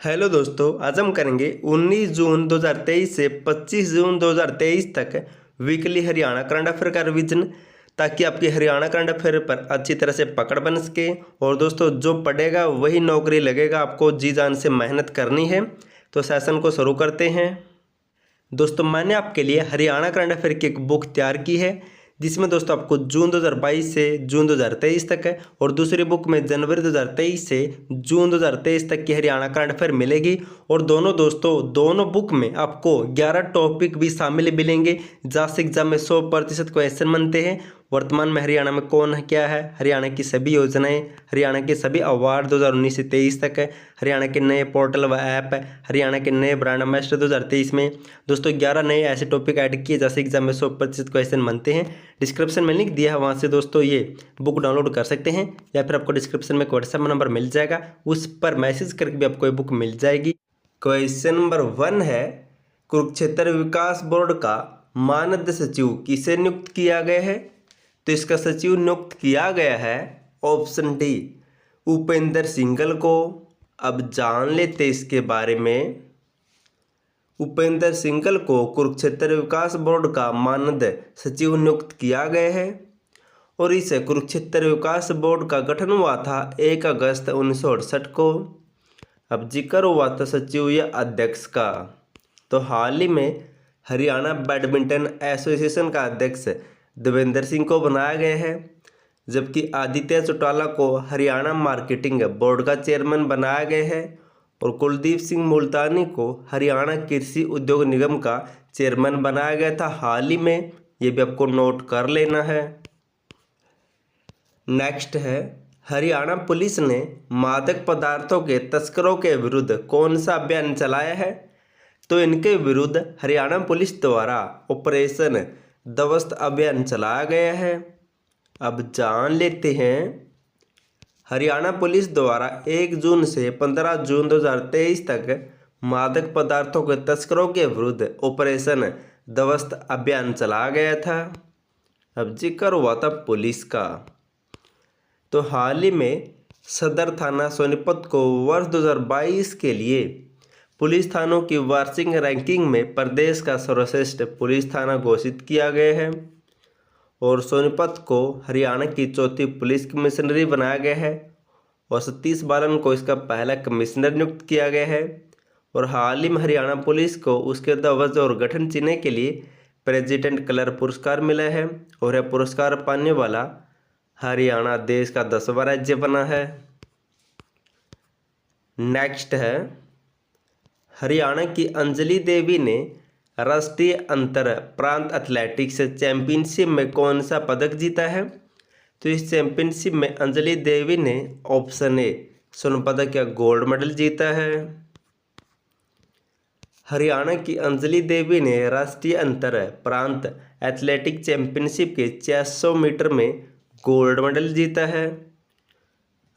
Hello दोस्तों, आज हम करेंगे 19 जून 2023 से 25 जून 2023 तक वीकली हरियाणा करंट अफेयर का रिवीजन, ताकि आपकी हरियाणा करंट अफेयर पर अच्छी तरह से पकड़ बन सके। और दोस्तों, जो पढ़ेगा वही नौकरी लगेगा, आपको जी जान से मेहनत करनी है। तो सेशन को शुरू करते हैं। दोस्तों, मैंने आपके लिए हरियाणा करंट अफेयर की एक बुक तैयार की है, जिसमें दोस्तों आपको जून 2022 से जून 2023 तक है, और दूसरी बुक में जनवरी 2023 से जून 2023 तक की हरियाणा करंट अफेयर मिलेगी। और दोनों बुक में आपको 11 टॉपिक भी शामिल मिलेंगे, जहाँ से एग्जाम में 100% क्वेश्चन बनते हैं। वर्तमान में हरियाणा में कौन है, क्या है, हरियाणा की सभी योजनाएं, हरियाणा के सभी अवार्ड 2019 से 23 तक है, हरियाणा के नए पोर्टल व ऐप है, हरियाणा के नए ब्रांड एम्बेसडर 2023 में। दोस्तों 11 नए ऐसे टॉपिक ऐड किए जैसे एग्जाम में 100% क्वेश्चन बनते हैं। डिस्क्रिप्शन में लिंक दिया है, वहाँ से दोस्तों ये बुक डाउनलोड कर सकते हैं, या फिर आपको डिस्क्रिप्शन में व्हाट्सएप नंबर मिल जाएगा, उस पर मैसेज करके भी आपको ये बुक मिल जाएगी। क्वेश्चन नंबर 1 है, कुरुक्षेत्र विकास बोर्ड का मानद सचिव किसे नियुक्त किया गया है? तो इसका सचिव नियुक्त किया गया है ऑप्शन डी, उपेंद्र सिंघल को। अब जान लेते इसके बारे में। उपेंद्र सिंघल को कुरुक्षेत्र विकास बोर्ड का मानद सचिव नियुक्त किया गया है, और इस कुरुक्षेत्र विकास बोर्ड का गठन हुआ था 1 अगस्त 1968 को। अब जिक्र हुआ था सचिव या अध्यक्ष का, तो हाल ही में हरियाणा बैडमिंटन एसोसिएशन का अध्यक्ष देवेंद्र सिंह को बनाया गया है, जबकि आदित्य चौटाला को हरियाणा मार्केटिंग बोर्ड का चेयरमैन बनाया गया है, और कुलदीप सिंह मुल्तानी को हरियाणा कृषि उद्योग निगम का चेयरमैन बनाया गया था हाल ही में। ये भी आपको नोट कर लेना है। नेक्स्ट है, हरियाणा पुलिस ने मादक पदार्थों के तस्करों के विरुद्ध कौन सा अभियान चलाया है? तो इनके विरुद्ध हरियाणा पुलिस द्वारा ऑपरेशन ध्वस्त अभियान चलाया गया है। अब जान लेते हैं, हरियाणा पुलिस द्वारा 1 जून से 15 जून 2023 तक मादक पदार्थों के तस्करों के विरुद्ध ऑपरेशन ध्वस्त अभियान चलाया गया था। अब जिक्र हुआ था पुलिस का, तो हाल ही में सदर थाना सोनीपत को वर्ष 2022 के लिए पुलिस थानों की वार्षिक रैंकिंग में प्रदेश का सर्वश्रेष्ठ पुलिस थाना घोषित किया गया है, और सोनीपत को हरियाणा की चौथी पुलिस कमिश्नरी बनाया गया है, और सतीश बालन को इसका पहला कमिश्नर नियुक्त किया गया है। और हाल ही में हरियाणा पुलिस को उसके ध्वज और गठन चिन्ह के लिए प्रेसिडेंट कलर पुरस्कार मिला है, और यह पुरस्कार पाने वाला हरियाणा देश का 10वां राज्य बना है। नेक्स्ट है, हरियाणा की अंजलि देवी ने राष्ट्रीय अंतर प्रांत एथलेटिक्स चैंपियनशिप में कौन सा पदक जीता है? तो इस चैंपियनशिप में अंजलि देवी ने ऑप्शन ए स्वर्ण पदक या गोल्ड मेडल जीता है। हरियाणा की अंजलि देवी ने राष्ट्रीय अंतर प्रांत एथलेटिक चैंपियनशिप के 600 मीटर में गोल्ड मेडल जीता है।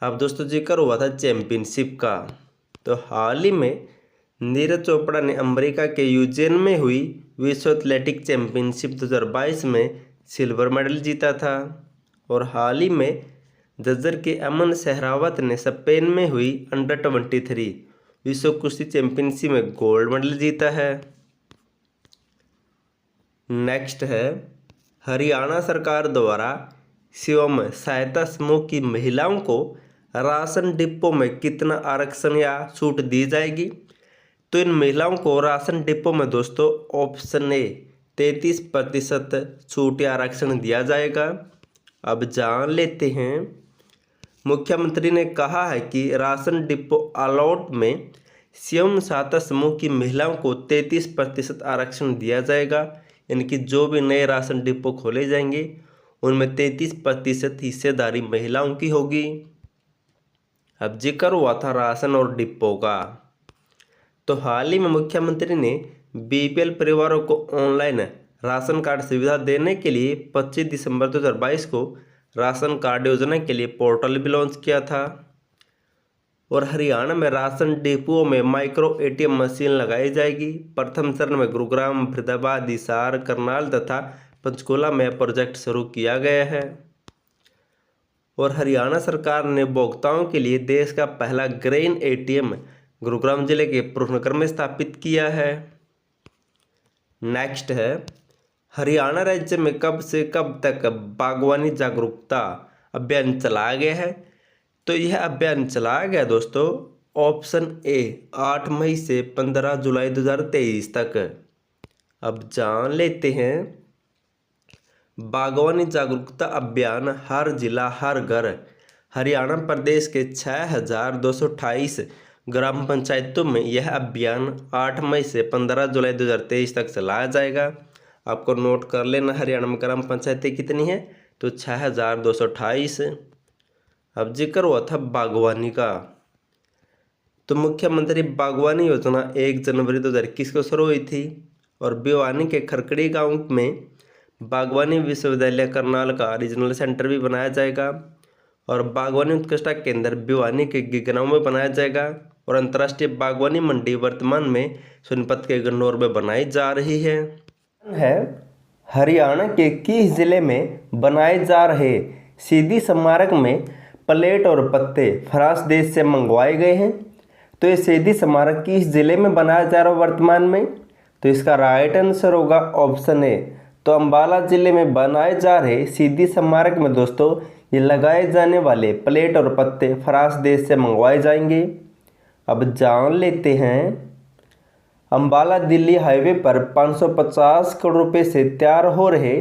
अब दोस्तों जिक्र हुआ था चैंपियनशिप का, तो हाल ही में नीरज चोपड़ा ने अमेरिका के यूजेन में हुई विश्व एथलेटिक चैंपियनशिप 2022 में सिल्वर मेडल जीता था, और हाल ही में जज्जर के अमन सहरावत ने स्पेन में हुई अंडर 23 विश्व कुश्ती चैंपियनशिप में गोल्ड मेडल जीता है। नेक्स्ट है, हरियाणा सरकार द्वारा स्वयं सहायता समूह की महिलाओं को राशन डिपो में कितना आरक्षण या छूट दी जाएगी? तो इन महिलाओं को राशन डिपो में दोस्तों ऑप्शन ए 33% छूट या आरक्षण दिया जाएगा। अब जान लेते हैं, मुख्यमंत्री ने कहा है कि राशन डिपो अलॉट में स्वयं सहायता समूह की महिलाओं को 33% आरक्षण दिया जाएगा। इनकी जो भी नए राशन डिपो खोले जाएंगे उनमें 33% हिस्सेदारी महिलाओं की होगी। अब जिक्र हुआ था राशन और डिपो का, तो हाल ही में मुख्यमंत्री ने बीपीएल परिवारों को ऑनलाइन राशन कार्ड सुविधा देने के लिए 25 दिसंबर 2022 को राशन कार्ड योजना के लिए पोर्टल भी लॉन्च किया था। और हरियाणा में राशन डिपुओं में माइक्रो एटीएम मशीन लगाई जाएगी। प्रथम चरण में गुरुग्राम, फरीदाबाद, हिसार, करनाल तथा पंचकुला में प्रोजेक्ट शुरू किया गया है। और हरियाणा सरकार ने उपभोक्ताओं के लिए देश का पहला ग्रेन एटीएम गुरुग्राम जिले के पुरनगर में स्थापित किया है। नेक्स्ट है, हरियाणा राज्य में कब से कब तक बागवानी जागरूकता अभियान चलाया गया है? तो यह अभियान चलाया गया दोस्तों ऑप्शन ए 8 मई से 15 जुलाई 2023 तक। अब जान लेते हैं, बागवानी जागरूकता अभियान हर जिला हर घर हरियाणा प्रदेश के 6228 ग्राम पंचायतों में यह अभियान 8 मई से 15 जुलाई 2023 तक चलाया जाएगा। आपको नोट कर लेना, हरियाणा में ग्राम पंचायतें कितनी हैं? तो 6228। अब जिक्र हुआ था बागवानी का, तो मुख्यमंत्री बागवानी योजना 1 जनवरी 2021 को शुरू हुई थी और भिवानी के खरकड़ी गांव में बागवानी विश्वविद्यालय करनाल का रीजनल सेंटर भी बनाया जाएगा और बागवानी उत्कृष्टता केंद्र भिवानी के गिगनौर में बनाया जाएगा और अंतर्राष्ट्रीय बागवानी मंडी वर्तमान में सोनीपत के गन्नौर में बनाई जा रही है। हरियाणा के किस जिले में बनाए जा रहे सीधी स्मारक में प्लेट और पत्ते फ्रांस देश से मंगवाए गए हैं? तो ये सीधी स्मारक किस जिले में बनाया जा रहा है वर्तमान में? तो इसका राइट आंसर होगा ऑप्शन ए। तो अंबाला जिले में बनाए जा रहे सीधी स्मारक में दोस्तों ये लगाए जाने वाले प्लेट और पत्ते फ्रांस देश से मंगवाए जाएंगे। अब जान लेते हैं, अंबाला दिल्ली हाईवे पर 550 करोड़ रुपए से तैयार हो रहे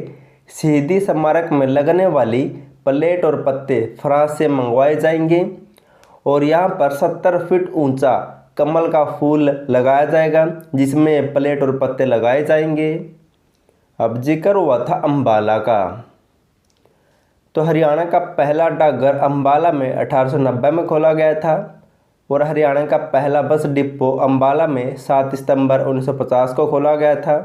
शहीदी स्मारक में लगने वाली प्लेट और पत्ते फ्रांस से मंगवाए जाएंगे और यहाँ पर 70 फीट ऊंचा कमल का फूल लगाया जाएगा जिसमें प्लेट और पत्ते लगाए जाएंगे। अब जिक्र हुआ था अंबाला का, तो हरियाणा का पहला डाकघर अंबाला में 1890 में खोला गया था और हरियाणा का पहला बस डिपो अंबाला में 7 सितंबर 1950 को खोला गया था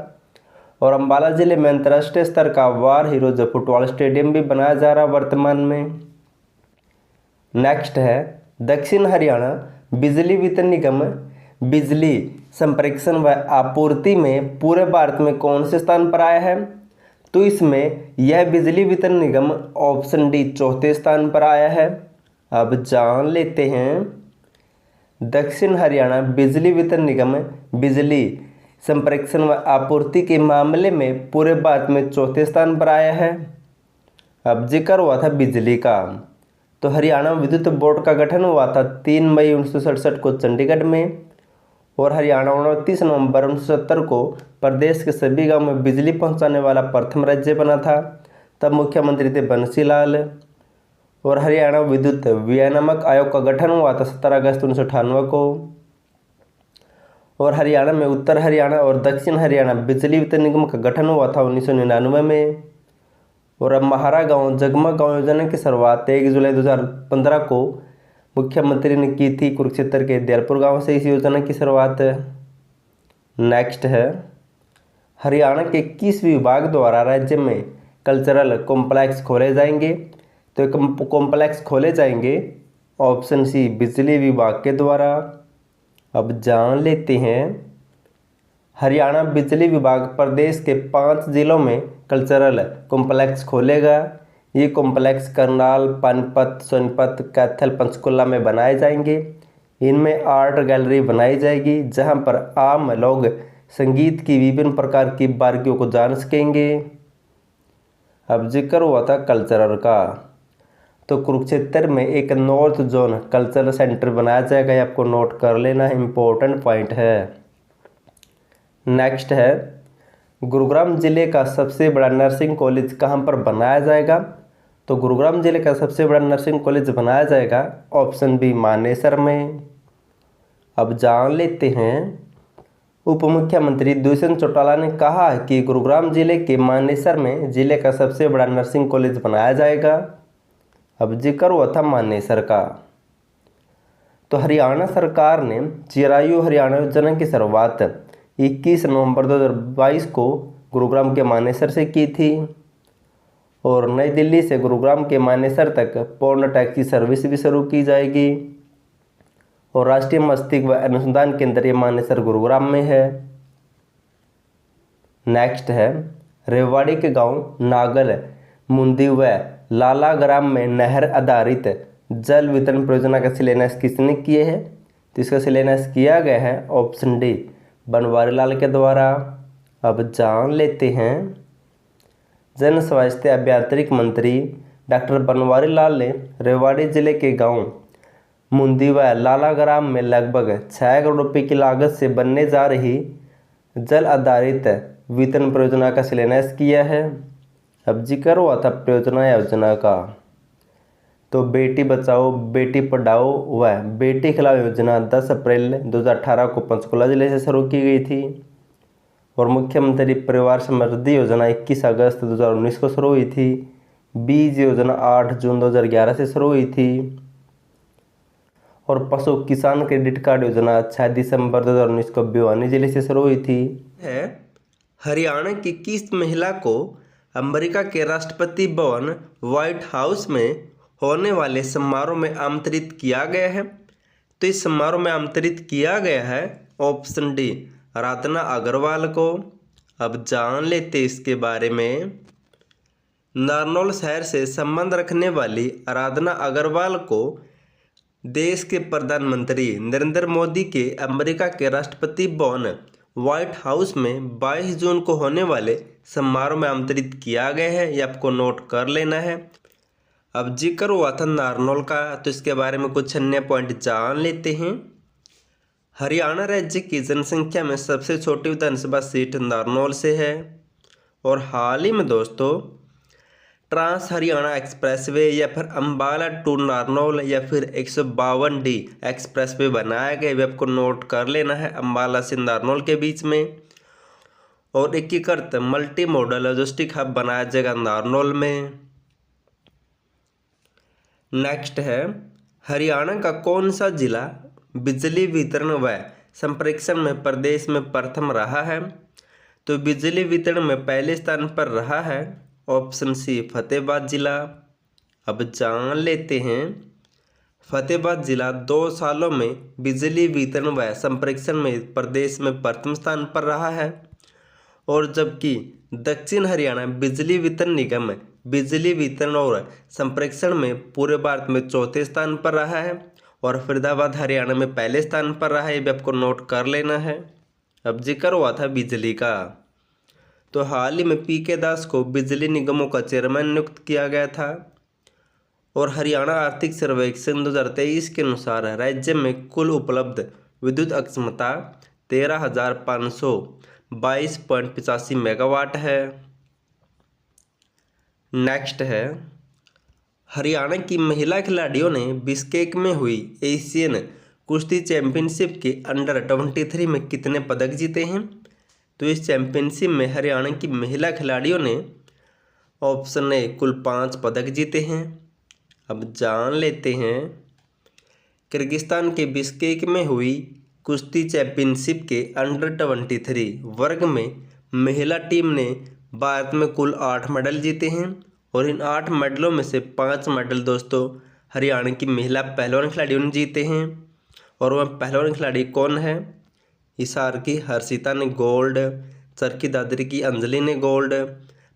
और अंबाला जिले में अंतर्राष्ट्रीय स्तर का वार हीरोज फुटबॉल स्टेडियम भी बनाया जा रहा है वर्तमान में। नेक्स्ट है, दक्षिण हरियाणा बिजली वितरण निगम बिजली संप्रेषण व आपूर्ति में पूरे भारत में कौन से स्थान पर आया है? तो इसमें यह बिजली वितरण निगम ऑप्शन डी चौथे स्थान पर आया है। अब जान लेते हैं, दक्षिण हरियाणा बिजली वितरण निगम बिजली संप्रेषण व आपूर्ति के मामले में पूरे भारत में चौथे स्थान पर आया है। अब जिक्र हुआ था बिजली का, तो हरियाणा विद्युत बोर्ड का गठन हुआ था 3 मई 1967 को चंडीगढ़ में और हरियाणा 29 नवंबर 1970 को प्रदेश के सभी गांव में बिजली पहुंचाने वाला प्रथम राज्य बना था। तब मुख्यमंत्री थे बंसी लाल और हरियाणा विद्युत विनियामक आयोग का गठन हुआ था 17 अगस्त 1998 को और हरियाणा में उत्तर हरियाणा और दक्षिण हरियाणा बिजली वितरण निगम का गठन हुआ था 1999 में और अब महारा गांव जगमग गांव योजना की शुरुआत 1 जुलाई 2015 को मुख्यमंत्री ने की थी। कुरुक्षेत्र के दयालपुर गांव से इस योजना की शुरुआत है। नेक्स्ट है, हरियाणा के किस विभाग द्वारा राज्य में कल्चरल कॉम्प्लेक्स खोले जाएंगे? तो कॉम्प्लेक्स खोले जाएंगे ऑप्शन सी बिजली विभाग के द्वारा। अब जान लेते हैं, हरियाणा बिजली विभाग प्रदेश के 5 जिलों में कल्चरल कॉम्प्लेक्स खोलेगा। ये कॉम्प्लेक्स करनाल, पानीपत, सोनीपत, कैथल, पंचकुला में बनाए जाएंगे। इनमें आर्ट गैलरी बनाई जाएगी जहां पर आम लोग संगीत की विभिन्न प्रकार की बारीकियों को जान सकेंगे। अब जिक्र हुआ था कल्चरल का, तो कुरुक्षेत्र में एक नॉर्थ जोन कल्चरल सेंटर बनाया जाएगा। ये आपको नोट कर लेना है, इम्पोर्टेंट पॉइंट है। नेक्स्ट है, गुरुग्राम जिले का सबसे बड़ा नर्सिंग कॉलेज कहाँ पर बनाया जाएगा? तो गुरुग्राम जिले का सबसे बड़ा नर्सिंग कॉलेज बनाया जाएगा ऑप्शन बी मानेसर में। अब जान लेते हैं, उप मुख्यमंत्री दुष्यंत चौटाला ने कहा कि गुरुग्राम जिले के मानेसर में जिले का सबसे बड़ा नर्सिंग कॉलेज बनाया जाएगा। अब जिक्र हुआ था मानेसर का, तो हरियाणा सरकार ने चिरायु हरियाणा योजना की शुरुआत 21 नवंबर 2022 को गुरुग्राम के मानेसर से की थी और नई दिल्ली से गुरुग्राम के मानेसर तक पूर्ण टैक्सी सर्विस भी शुरू की जाएगी और राष्ट्रीय मस्तिष्क व अनुसंधान केंद्र ये मानेसर गुरुग्राम में है। नेक्स्ट है, रेवाड़ी के गांव नागल मुंदी व लाला ग्राम में नहर आधारित जल वितरण परियोजना का शिलान्यास किसने किए हैं? तो इसका शिलान्यास किया गया है ऑप्शन डी बनवारी लाल के द्वारा। अब जान लेते हैं जन स्वास्थ्य अभियांत्रिकी मंत्री डॉक्टर बनवारी लाल ने रेवाड़ी जिले के गांव मुंदी व लाला ग्राम में लगभग 6 करोड़ रुपये की लागत से बनने जा रही जल आधारित वितरण परियोजना का शिलान्यास किया है। अब जिक्र हुआ था परियोजना योजना का, तो बेटी बचाओ बेटी पढ़ाओ व बेटी खिलाओ योजना 10 अप्रैल 2018 को पंचकुला जिले से शुरू की गई थी और मुख्यमंत्री परिवार समृद्धि योजना 21 अगस्त 2019 को शुरू हुई थी। बीज योजना 8 जून 2011 से शुरू हुई थी और पशु किसान क्रेडिट कार्ड योजना 6 दिसंबर 2019 को भिवानी जिले से शुरू हुई थी। हरियाणा की किस महिला को अमेरिका के राष्ट्रपति भवन व्हाइट हाउस में होने वाले समारोह में आमंत्रित किया गया है? तो इस समारोह में आमंत्रित किया गया है ऑप्शन डी आराधना अग्रवाल को। अब जान लेते इसके बारे में। नारनौल शहर से संबंध रखने वाली आराधना अग्रवाल को देश के प्रधानमंत्री नरेंद्र मोदी के अमेरिका के राष्ट्रपति भवन व्हाइट हाउस में 22 जून को होने वाले समारोह में आमंत्रित किया गया है। ये आपको नोट कर लेना है। अब जिक्र हुआ था नारनौल का, तो इसके बारे में कुछ अन्य पॉइंट जान लेते हैं। हरियाणा राज्य की जनसंख्या में सबसे छोटी विधानसभा सीट नारनौल से है और हाल ही में दोस्तों ट्रांस हरियाणा एक्सप्रेसवे या फिर अंबाला टू नारनौल या फिर 152D एक्सप्रेसवे बनाया गया। वे आपको नोट कर लेना है, अंबाला से नारनौल के बीच में। और एकीकृत मल्टी मॉडल लॉजिस्टिक हब बनाया जाएगा नारनौल में। नेक्स्ट है हरियाणा का कौन सा जिला बिजली वितरण व संप्रेषण में प्रदेश में प्रथम रहा है? तो बिजली वितरण में पहले स्थान पर रहा है ऑप्शन सी फतेहाबाद जिला। अब जान लेते हैं फतेहाबाद जिला 2 सालों में बिजली वितरण व संप्रेषण में प्रदेश में प्रथम स्थान पर रहा है और जबकि दक्षिण हरियाणा बिजली वितरण निगम बिजली वितरण और संप्रेषण में पूरे भारत में चौथे स्थान पर रहा है और फरीदाबाद हरियाणा में पहले स्थान पर रहा है। ये भी आपको नोट कर लेना है। अब जिक्र हुआ था बिजली का, तो हाल ही में PK दास को बिजली निगमों का चेयरमैन नियुक्त किया गया था और हरियाणा आर्थिक सर्वेक्षण 2023 के अनुसार राज्य में कुल उपलब्ध विद्युत अक्षमता 13,522.85 मेगावाट है। नेक्स्ट है हरियाणा की महिला खिलाड़ियों ने बिश्केक में हुई एशियन कुश्ती चैंपियनशिप के अंडर 23 में कितने पदक जीते हैं? तो इस चैंपियनशिप में हरियाणा की महिला खिलाड़ियों ने ऑप्शन ए कुल 5 पदक जीते हैं। अब जान लेते हैं किर्गिस्तान के बिश्केक में हुई कुश्ती चैंपियनशिप के अंडर 23 वर्ग में महिला टीम ने भारत में कुल 8 मेडल जीते हैं और इन 8 मेडलों में से 5 मेडल दोस्तों हरियाणा की महिला पहलवान खिलाड़ियों ने जीते हैं। और वह पहलवान खिलाड़ी कौन है? हिसार की हर्षिता ने गोल्ड, चरखी दादरी की अंजलि ने गोल्ड,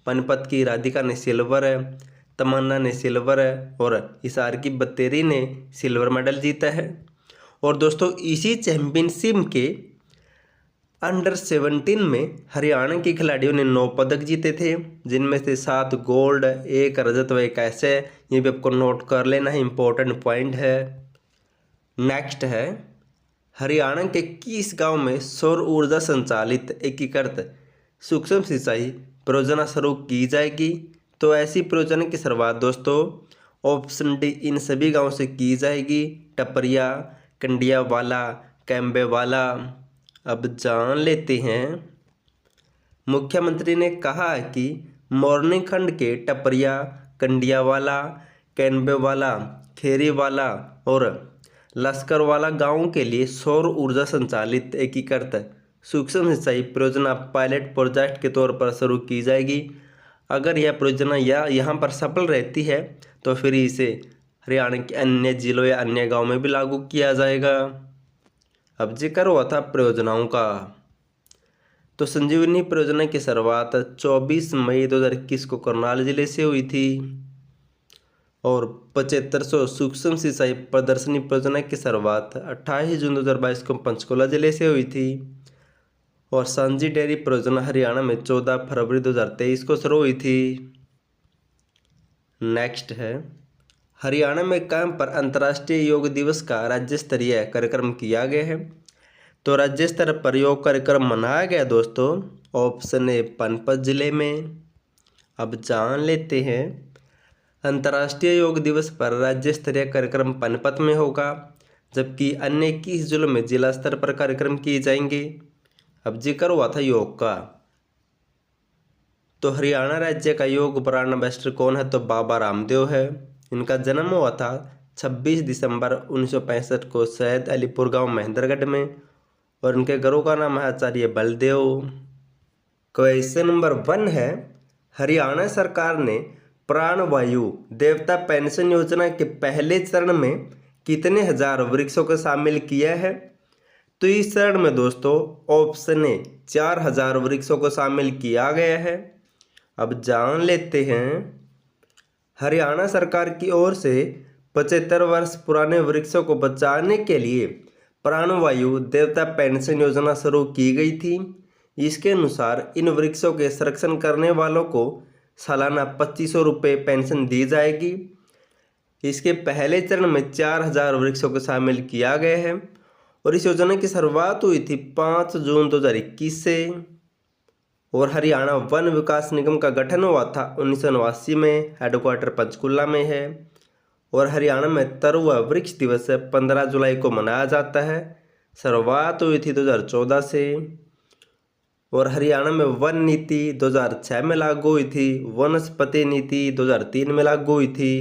पनपत की राधिका ने सिल्वर, तमन्ना ने सिल्वर और हिसार की बतेरी ने सिल्वर मेडल जीता है। और दोस्तों इसी चैंपियनशिप के अंडर 17 में हरियाणा के खिलाड़ियों ने 9 पदक जीते थे, जिनमें से 7 गोल्ड, 1 रजत व 1 ऐसे। ये भी आपको नोट कर लेना है, इंपॉर्टेंट पॉइंट है। नेक्स्ट है हरियाणा के किस गांव में सौर ऊर्जा संचालित एकीकृत सूक्ष्म सिंचाई परियोजना शुरू की जाएगी? तो ऐसी परियोजना की शुरुआत दोस्तों ऑप्शन डी इन सभी गाँव से की जाएगी, टपरिया, कंडियावाला, कैम्बेवाला। अब जान लेते हैं मुख्यमंत्री ने कहा कि मोरनी खंड के टपरिया, कंडियावाला, कैम्बेवाला, खेरीवाला और लश्करवाला गांवों के लिए सौर ऊर्जा संचालित एकीकृत सूक्ष्म सिंचाई परियोजना पायलट प्रोजेक्ट के तौर पर शुरू की जाएगी। अगर यह परियोजना यहाँ पर सफल रहती है तो फिर इसे हरियाणा के अन्य जिलों या अन्य गाँव में भी लागू किया जाएगा। अब जिक्र हुआ था परियोजनाओं का, तो संजीवनी परियोजना की शुरुआत 24 मई 2021 को करनाल जिले से हुई थी और 7500 सूक्ष्म सिंचाई प्रदर्शनी परियोजना की शुरुआत 28 जून 2022 को पंचकुला जिले से हुई थी। और सांझी डेयरी परियोजना हरियाणा में 14 फरवरी 2023 को शुरू हुई थी। नेक्स्ट है, हरियाणा में कैंप पर अंतर्राष्ट्रीय योग दिवस का राज्य स्तरीय कार्यक्रम किया गया है। तो राज्य स्तर पर योग कार्यक्रम मनाया गया दोस्तों। ऑप्शन ए पानीपत जिले में। अब जान लेते हैं, अंतर्राष्ट्रीय योग दिवस पर राज्य स्तरीय कार्यक्रम पानीपत में होगा, जबकि अन्य 21 जिलों में जिला स्तर पर कार्यक्रम किए जाएंगे। अब जिक्र हुआ था योग का, तो हरियाणा राज्य का योग ब्रांड एम्बेसडर कौन है? तो बाबा रामदेव है। इनका जन्म हुआ था 26 दिसंबर 1965 को सैयद अलीपुर गांव महेंद्रगढ़ में, और इनके गुरु का नाम है आचार्य बलदेव। क्वेश्चन नंबर 1 है, हरियाणा सरकार ने प्राणवायु देवता पेंशन योजना के पहले चरण में कितने हजार वृक्षों को शामिल किया है? तो इस चरण में दोस्तों ऑप्शन ए 4000 वृक्षों को शामिल किया गया है। अब जान लेते हैं, हरियाणा सरकार की ओर से 75 वर्ष पुराने वृक्षों को बचाने के लिए प्राणवायु देवता पेंशन योजना शुरू की गई थी। इसके अनुसार इन वृक्षों के संरक्षण करने वालों को सालाना 2500 रुपये पेंशन दी जाएगी। इसके पहले चरण में 4000 वृक्षों को शामिल किया गया है, और इस योजना की शुरुआत हुई थी 5 जून 2021 से। और हरियाणा वन विकास निगम का गठन हुआ था 1989 में, हेडक्वार्टर पंचकुला में है। और हरियाणा में तरुआ वृक्ष दिवस 15 जुलाई को मनाया जाता है। शुरुआत हुई थी 2014 से। और हरियाणा में वन नीति 2006 में लागू हुई थी, वनस्पति नीति 2003 में लागू हुई थी,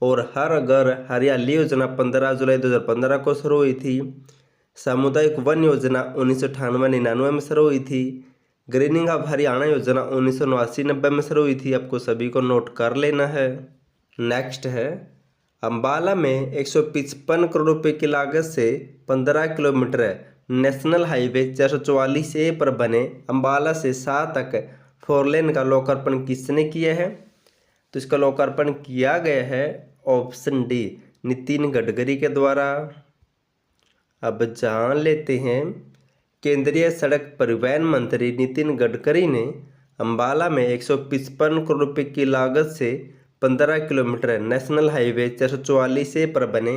और हर घर हरियाली योजना 15 जुलाई 2015 को शुरू हुई थी। सामुदायिक वन योजना 1998-99 में शुरू हुई थी। ग्रीनिंग ऑफ हरियाणा योजना 1989-90 में शुरू हुई थी। आपको सभी को नोट कर लेना है। नेक्स्ट है, अम्बाला में 155 करोड़ रुपए की लागत से 15 किलोमीटर नेशनल हाईवे 444A पर बने अम्बाला से शाह तक 4 लेन का लोकार्पण किसने किया है? तो इसका लोकार्पण किया गया है ऑप्शन डी नितिन गडकरी के द्वारा। अब जान लेते हैं, केंद्रीय सड़क परिवहन मंत्री नितिन गडकरी ने अम्बाला में 155 करोड़ रुपए की लागत से 15 किलोमीटर नेशनल हाईवे 444A पर बने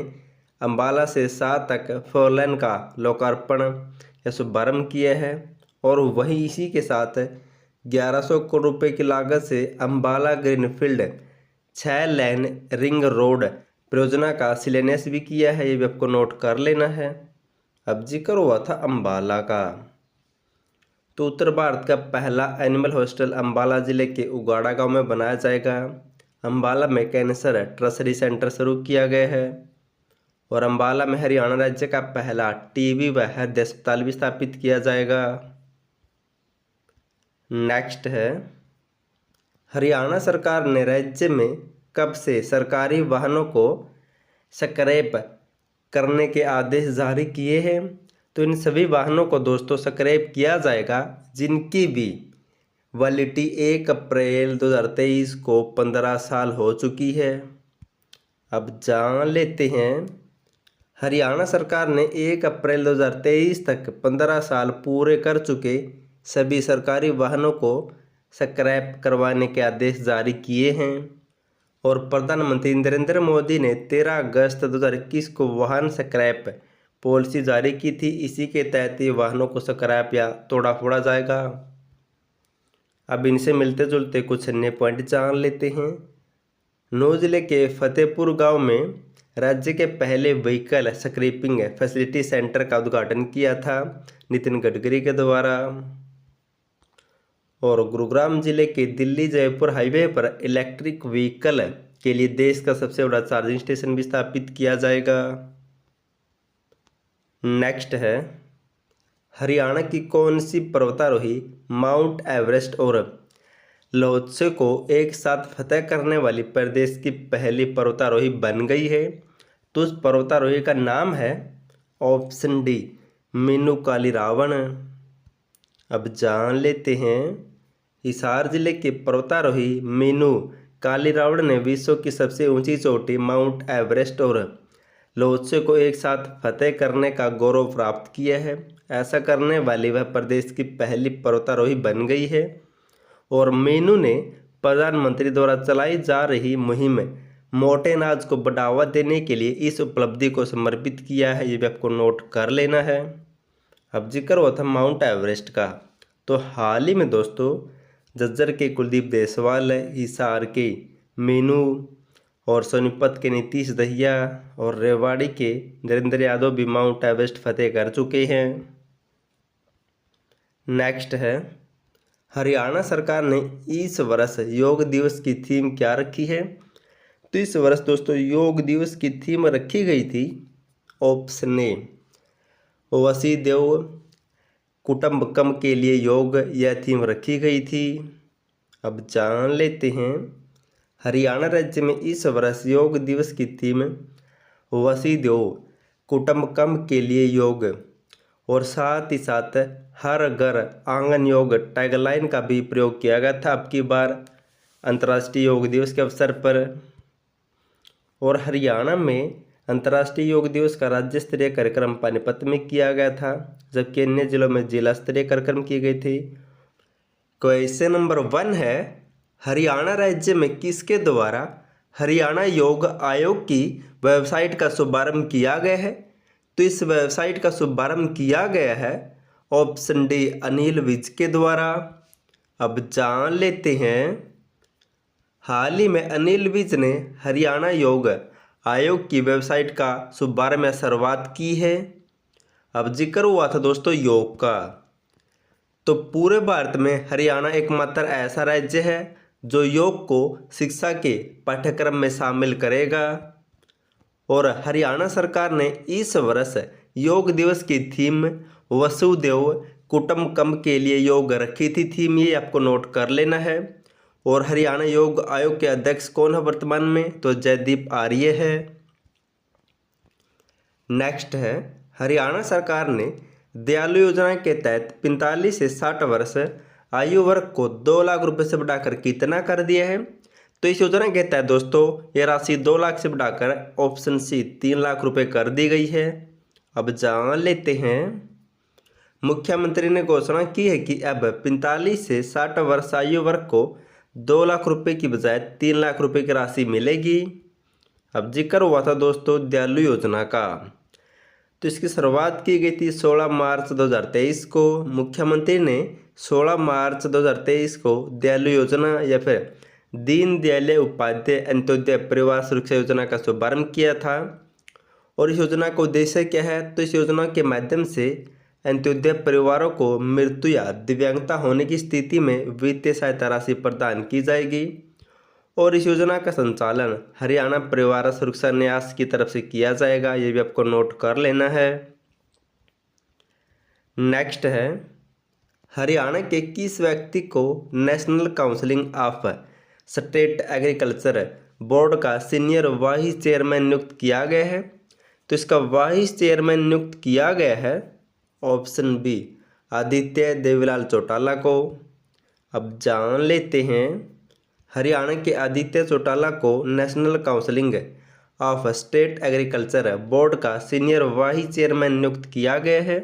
अम्बाला से शाह तक 4 लेन का लोकार्पण या शुभारंभ किया है। और वहीं इसी के साथ 1100 करोड़ रुपए की लागत से अम्बाला ग्रीनफील्ड 6 लेन रिंग रोड परियोजना का शिलान्यास भी किया है। ये भी आपको नोट कर लेना है। अब जिक्र हुआ था अम्बाला का, तो उत्तर भारत का पहला एनिमल हॉस्टल अम्बाला जिले के उगाड़ा गांव में बनाया जाएगा। अम्बाला में कैंसर ट्रसरी सेंटर शुरू किया गया है। और अम्बाला में हरियाणा राज्य का पहला टीबी व हृदय अस्पताल भी स्थापित किया जाएगा। नेक्स्ट है, हरियाणा सरकार ने राज्य में कब से सरकारी वाहनों को स्क्रैप करने के आदेश जारी किए हैं? तो इन सभी वाहनों को दोस्तों स्क्रैप किया जाएगा जिनकी भी वैलिडिटी 1 अप्रैल 2023 को 15 साल हो चुकी है। अब जान लेते हैं, हरियाणा सरकार ने 1 अप्रैल 2023 तक 15 साल पूरे कर चुके सभी सरकारी वाहनों को स्क्रैप करवाने के आदेश जारी किए हैं। और प्रधानमंत्री नरेंद्र मोदी ने 13 अगस्त 2021 को वाहन स्क्रैप पॉलिसी जारी की थी। इसी के तहत ये वाहनों को स्क्रैप या तोड़ा फोड़ा जाएगा। अब इनसे मिलते जुलते कुछ अन्य पॉइंट जान लेते हैं। नौ जिले के फतेहपुर गांव में राज्य के पहले व्हीकल स्क्रैपिंग फैसिलिटी सेंटर का उद्घाटन किया था नितिन गडकरी के द्वारा। और गुरुग्राम जिले के दिल्ली जयपुर हाईवे पर इलेक्ट्रिक व्हीकल के लिए देश का सबसे बड़ा चार्जिंग स्टेशन भी स्थापित किया जाएगा। नेक्स्ट है, हरियाणा की कौन सी पर्वतारोही माउंट एवरेस्ट और लोत्से को एक साथ फतह करने वाली प्रदेश की पहली पर्वतारोही बन गई है? तो उस पर्वतारोही का नाम है ऑप्शन डी मीनू कालीरावण। अब जान लेते हैं, हिसार जिले के पर्वतारोही मीनू कालीरावड़ ने विश्व की सबसे ऊंची चोटी माउंट एवरेस्ट और लोत्से को एक साथ फतेह करने का गौरव प्राप्त किया है। ऐसा करने वाली वह प्रदेश की पहली पर्वतारोही बन गई है। और मीनू ने प्रधानमंत्री द्वारा चलाई जा रही मुहिम मोटे अनाज को बढ़ावा देने के लिए इस उपलब्धि को समर्पित किया है। ये भी आपको नोट कर लेना है। अब जिक्र हुआ था माउंट एवरेस्ट का, तो हाल ही में दोस्तों झज्जर के कुलदीप देसवाल, हिसार के मीनू और सोनीपत के नीतीश दहिया और रेवाड़ी के नरेंद्र यादव भी माउंट एवरेस्ट फतेह कर चुके हैं। नेक्स्ट है, हरियाणा सरकार ने इस वर्ष योग दिवस की थीम क्या रखी है? तो इस वर्ष दोस्तों योग दिवस की थीम रखी गई थी ऑप्शन ए वसुधैव कुटुंबकम के लिए योग, यह थीम रखी गई थी। अब जान लेते हैं, हरियाणा राज्य में इस वर्ष योग दिवस की थीम वसुधैव कुटुंबकम के लिए योग और साथ ही साथ हर घर आंगन योग टैगलाइन का भी प्रयोग किया गया था अब की बार अंतर्राष्ट्रीय योग दिवस के अवसर पर। और हरियाणा में अंतर्राष्ट्रीय योग दिवस का राज्य स्तरीय कार्यक्रम पानीपत में किया गया था, जबकि अन्य जिलों में जिला स्तरीय कार्यक्रम किए गए थे। क्वेश्चन नंबर 1 है, हरियाणा राज्य में किसके द्वारा हरियाणा योग आयोग की वेबसाइट का शुभारंभ किया गया है? तो इस वेबसाइट का शुभारंभ किया गया है ऑप्शन डी अनिल विज के द्वारा। अब जान लेते हैं, हाल ही में अनिल विज ने हरियाणा योग आयोग की वेबसाइट का शुभारंभ या शुरुआत की है। अब जिक्र हुआ था दोस्तों योग का, तो पूरे भारत में हरियाणा एकमात्र ऐसा राज्य है जो योग को शिक्षा के पाठ्यक्रम में शामिल करेगा। और हरियाणा सरकार ने इस वर्ष योग दिवस की थीम वसुधैव कुटुंबकम के लिए योग रखी थी थीम, ये आपको नोट कर लेना है। और हरियाणा योग आयोग के अध्यक्ष कौन है वर्तमान में? तो जयदीप आर्य है। नेक्स्ट है, हरियाणा सरकार ने दयालु योजना के तहत 45 से 60 वर्ष आयु वर्ग को 2 लाख रुपए से बढ़ाकर कितना कर दिया है? तो इस योजना के तहत दोस्तों ये राशि 2 लाख से बढ़ाकर ऑप्शन सी 3 लाख रुपए कर दी गई है। अब जान लेते हैं, मुख्यमंत्री ने घोषणा की है कि अब 45 से 60 वर्ष आयु वर्ग को 2 लाख रुपए की बजाय 3 लाख रुपए की राशि मिलेगी। अब जिक्र हुआ था दोस्तों दयालु योजना का, तो इसकी शुरुआत की गई थी 16 मार्च 2023 को। मुख्यमंत्री ने 16 मार्च 2023 को दयालु योजना या फिर दीन दयाल उपाध्याय अंत्योदय परिवार सुरक्षा योजना का शुभारंभ किया था। और इस योजना का उद्देश्य क्या है? तो इस योजना के माध्यम से अंत्योदय परिवारों को मृत्यु या दिव्यांगता होने की स्थिति में वित्तीय सहायता राशि प्रदान की जाएगी। और इस योजना का संचालन हरियाणा परिवार सुरक्षा न्यास की तरफ से किया जाएगा, ये भी आपको नोट कर लेना है। नेक्स्ट है, हरियाणा के किस व्यक्ति को national counselling of state agriculture board का सीनियर वाइस चेयरमैन नियुक्त किया गया है? तो इसका वाइस चेयरमैन नियुक्त किया गया है ऑप्शन बी आदित्य देवीलाल चौटाला को। अब जान लेते हैं, हरियाणा के आदित्य चौटाला को national counselling of state agriculture board का सीनियर वाइस चेयरमैन नियुक्त किया गया है।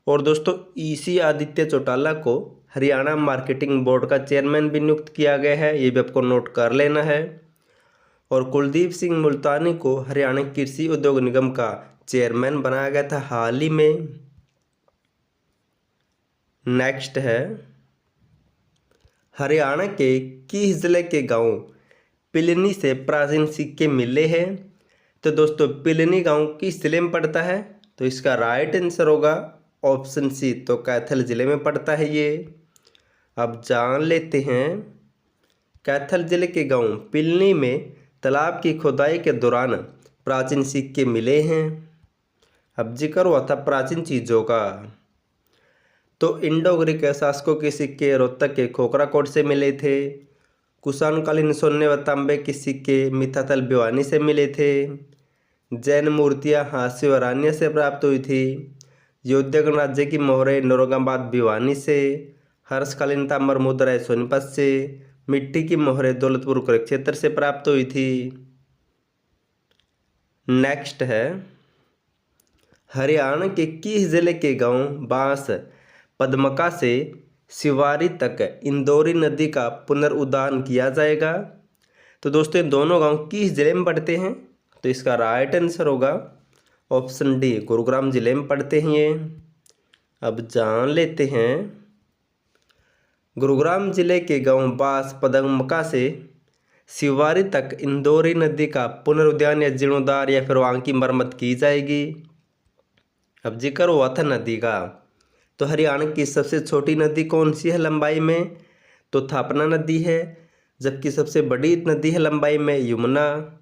और दोस्तों इसी आदित्य चौटाला को हरियाणा मार्केटिंग बोर्ड का चेयरमैन भी नियुक्त किया गया है, ये भी आपको नोट कर लेना है। और कुलदीप सिंह मुल्तानी को हरियाणा कृषि उद्योग निगम का चेयरमैन बनाया गया था हाल ही में। नेक्स्ट है, हरियाणा के किस जिले के गांव पिलनी से प्राचीन सिक्के मिले हैं? तो दोस्तों पिलनी गांव किस जिले में पड़ता है? तो इसका राइट आंसर होगा ऑप्शन सी, तो कैथल जिले में पड़ता है ये। अब जान लेते हैं, कैथल जिले के गांव पिलनी में तालाब की खुदाई के दौरान प्राचीन सिक्के मिले हैं। अब जिक्र हुआ था प्राचीन चीज़ों का, तो इंडो ग्रीक शासकों के सिक्के रोहतक के खोखराकोट से मिले थे। कुषाणकालीन सोने व तांबे के सिक्के मिथातल भिवानी से मिले थे। जैन मूर्तियां हास्य व रानिया से प्राप्त हुई थी। योध्या गणराज्य की मोहरें नौरंगाबाद भिवानी से। हर्षकालीन ताम्र मुद्राएं सोनीपत से। मिट्टी की मोहरें दौलतपुर कुरुक्षेत्र से प्राप्त हुई थी। नेक्स्ट है हरियाणा के किस जिले के गांव बांस पदमका से सिवारी तक इंदौरी नदी का पुनरुद्धार किया जाएगा? तो दोस्तों इन दोनों गांव किस जिले में पड़ते हैं? तो इसका राइट आंसर होगा ऑप्शन डी, गुरुग्राम जिले में पड़ते हैं ये। अब जान लेते हैं गुरुग्राम जिले के गांव बांस पदमका से सिवारी तक इंदौरी नदी का पुनरुद्धार या जीर्णोद्धार या फिर वहाँ की मरम्मत की जाएगी। अब जिक्र हुआ था नदी का, तो हरियाणा की सबसे छोटी नदी कौन सी है लंबाई में? तो थापना नदी है। जबकि सबसे बड़ी नदी है लंबाई में यमुना।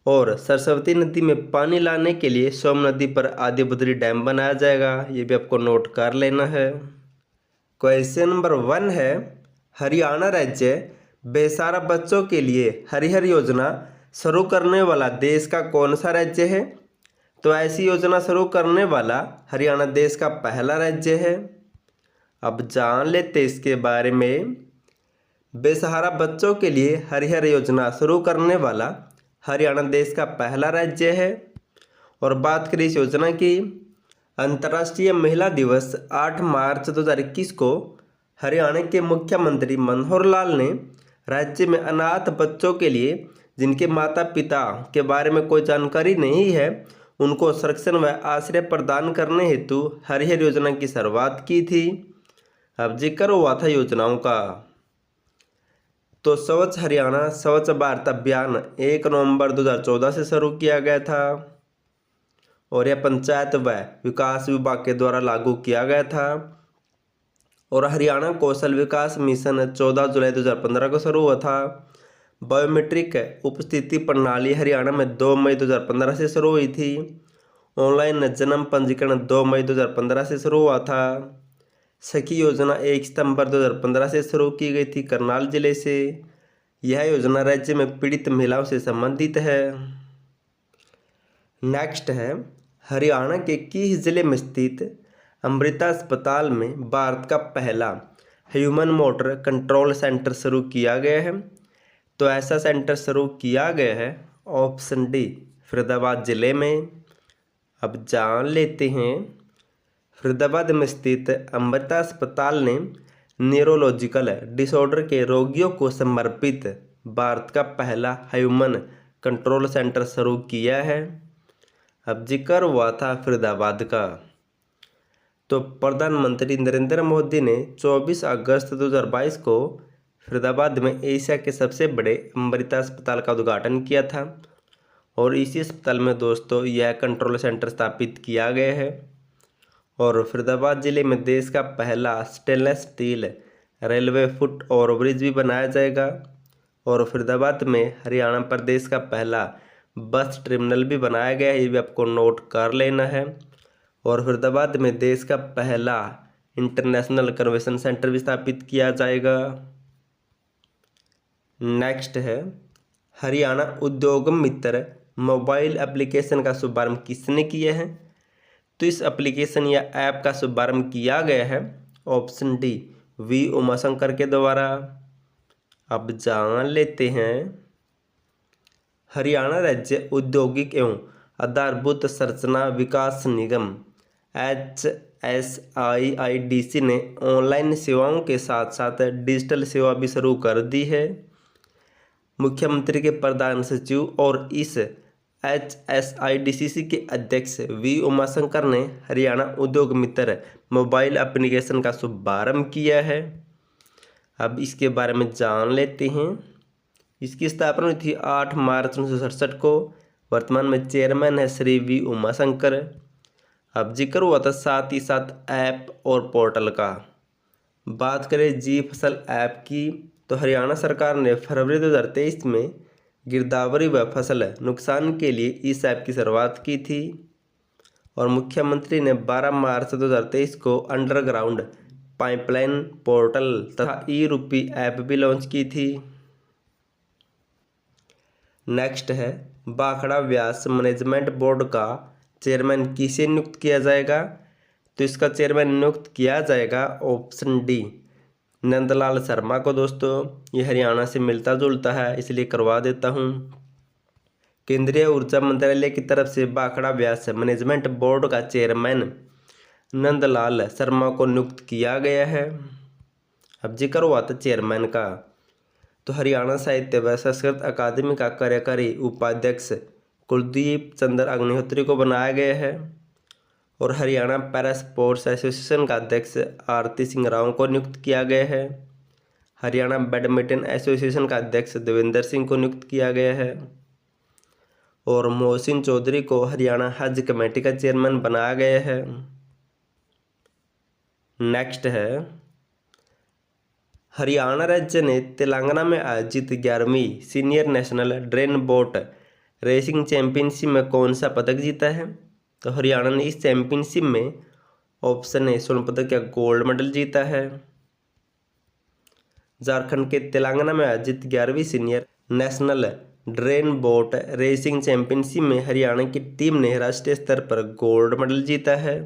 और सरस्वती नदी में पानी लाने के लिए सोम नदी पर आदिबद्री डैम बनाया जाएगा, ये भी आपको नोट कर लेना है। क्वेश्चन नंबर 1 है हरियाणा राज्य बेसहारा बच्चों के लिए हरिहर योजना शुरू करने वाला देश का कौन सा राज्य है? तो ऐसी योजना शुरू करने वाला हरियाणा देश का पहला राज्य है। अब जान लेते इसके बारे में। बेसहारा बच्चों के लिए हरिहर योजना शुरू करने वाला हरियाणा देश का पहला राज्य है। और बात करें इस योजना की, अंतर्राष्ट्रीय महिला दिवस 8 मार्च 2021 को हरियाणा के मुख्यमंत्री मनोहर लाल ने राज्य में अनाथ बच्चों के लिए जिनके माता पिता के बारे में कोई जानकारी नहीं है उनको संरक्षण व आश्रय प्रदान करने हेतु हरिहर योजना की शुरुआत की थी। अब जिक्र हुआ था योजनाओं का, तो स्वच्छ हरियाणा स्वच्छ भारत अभियान 1 नवंबर 2014 से शुरू किया गया था और यह पंचायत व विकास विभाग के द्वारा लागू किया गया था। और हरियाणा कौशल विकास मिशन 14 जुलाई 2015 को शुरू हुआ था। बायोमेट्रिक उपस्थिति प्रणाली हरियाणा में 2 मई 2015 से शुरू हुई थी। ऑनलाइन जन्म पंजीकरण 2 मई 2015 से शुरू हुआ था। सखी योजना 1 सितंबर 2015 से शुरू की गई थी करनाल जिले से। यह योजना राज्य में पीड़ित महिलाओं से संबंधित है। नेक्स्ट है हरियाणा के किस जिले में स्थित अमृता अस्पताल में भारत का पहला ह्यूमन मोटर कंट्रोल सेंटर शुरू किया गया है? तो ऐसा सेंटर शुरू किया गया है ऑप्शन डी, फरीदाबाद जिले में। अब जान लेते हैं फरीदाबाद में स्थित अमृता अस्पताल ने न्यूरोलॉजिकल डिसऑर्डर के रोगियों को समर्पित भारत का पहला ह्यूमन कंट्रोल सेंटर शुरू किया है। अब जिक्र हुआ था फरीदाबाद का, तो प्रधानमंत्री नरेंद्र मोदी ने 24 अगस्त 2022 को फरीदाबाद में एशिया के सबसे बड़े अमृता अस्पताल का उद्घाटन किया था। और इसी अस्पताल में दोस्तों यह कंट्रोल सेंटर स्थापित किया गया है। और फरीदाबाद जिले में देश का पहला stainless steel railway foot overbridge भी बनाया जाएगा। और फरीदाबाद में हरियाणा प्रदेश का पहला बस टर्मिनल भी बनाया गया है, ये भी आपको नोट कर लेना है। और फरीदाबाद में देश का पहला इंटरनेशनल कन्वेंशन सेंटर भी स्थापित किया जाएगा। नेक्स्ट है हरियाणा उद्योग मित्र मोबाइल एप्लीकेशन का शुभारंभ किसने किया है? तो इस एप्लीकेशन या ऐप का शुभारंभ किया गया है ऑप्शन डी, वी उमाशंकर के द्वारा। अब जान लेते हैं हरियाणा राज्य औद्योगिक एवं आधारभूत संरचना विकास निगम HSIIDC ने ऑनलाइन सेवाओं के साथ साथ डिजिटल सेवा भी शुरू कर दी है। मुख्यमंत्री के प्रधान सचिव और इस HSIDCC के अध्यक्ष वी उमाशंकर ने हरियाणा उद्योग मित्र मोबाइल एप्लीकेशन का शुभारंभ किया है। अब इसके बारे में जान लेते हैं। इसकी स्थापना हुई थी 8 मार्च 1967 को। वर्तमान में चेयरमैन है श्री वी उमाशंकर। अब जिक्र हुआ था साथ ही साथ ऐप और पोर्टल का। बात करें जी फसल ऐप की, तो हरियाणा सरकार ने फरवरी 2023 में गिरदावरी व फसल नुकसान के लिए इस ऐप की शुरुआत की थी। और मुख्यमंत्री ने 12 मार्च 2023 को अंडरग्राउंड पाइपलाइन पोर्टल तथा ई-रूपी ऐप भी लॉन्च की थी। नेक्स्ट है भाखड़ा व्यास मैनेजमेंट बोर्ड का चेयरमैन किसे नियुक्त किया जाएगा? तो इसका चेयरमैन नियुक्त किया जाएगा ऑप्शन डी, नंदलाल शर्मा को दोस्तों, ये हरियाणा से मिलता जुलता है इसलिए करवा देता हूँ। केंद्रीय ऊर्जा मंत्रालय की तरफ से भाखड़ा व्यास मैनेजमेंट बोर्ड का चेयरमैन नंदलाल शर्मा को नियुक्त किया गया है। अब जिक्र हुआ था चेयरमैन का, तो हरियाणा साहित्य व संस्कृत अकादमी का कार्यकारी उपाध्यक्ष कुलदीप चंद्र अग्निहोत्री को बनाया गया है और हरियाणा पैरा स्पोर्ट्स एसोसिएशन का अध्यक्ष आरती सिंह राव को नियुक्त किया गया है। हरियाणा बैडमिंटन एसोसिएशन का अध्यक्ष देवेंद्र सिंह को नियुक्त किया गया है और मोहसिन चौधरी को हरियाणा हज कमेटी का चेयरमैन बनाया गया है। नेक्स्ट है, हरियाणा राज्य ने तेलंगाना में आयोजित 11वीं senior national drain boat racing championship में कौन सा पदक जीता है? तो हरियाणा ने इस चैंपियनशिप में ऑप्शन ए स्वर्ण पदक या गोल्ड मेडल जीता है। झारखंड के तेलंगाना में आयोजित 11वीं senior national drain boat racing championship में हरियाणा की टीम ने राष्ट्रीय स्तर पर गोल्ड मेडल जीता है।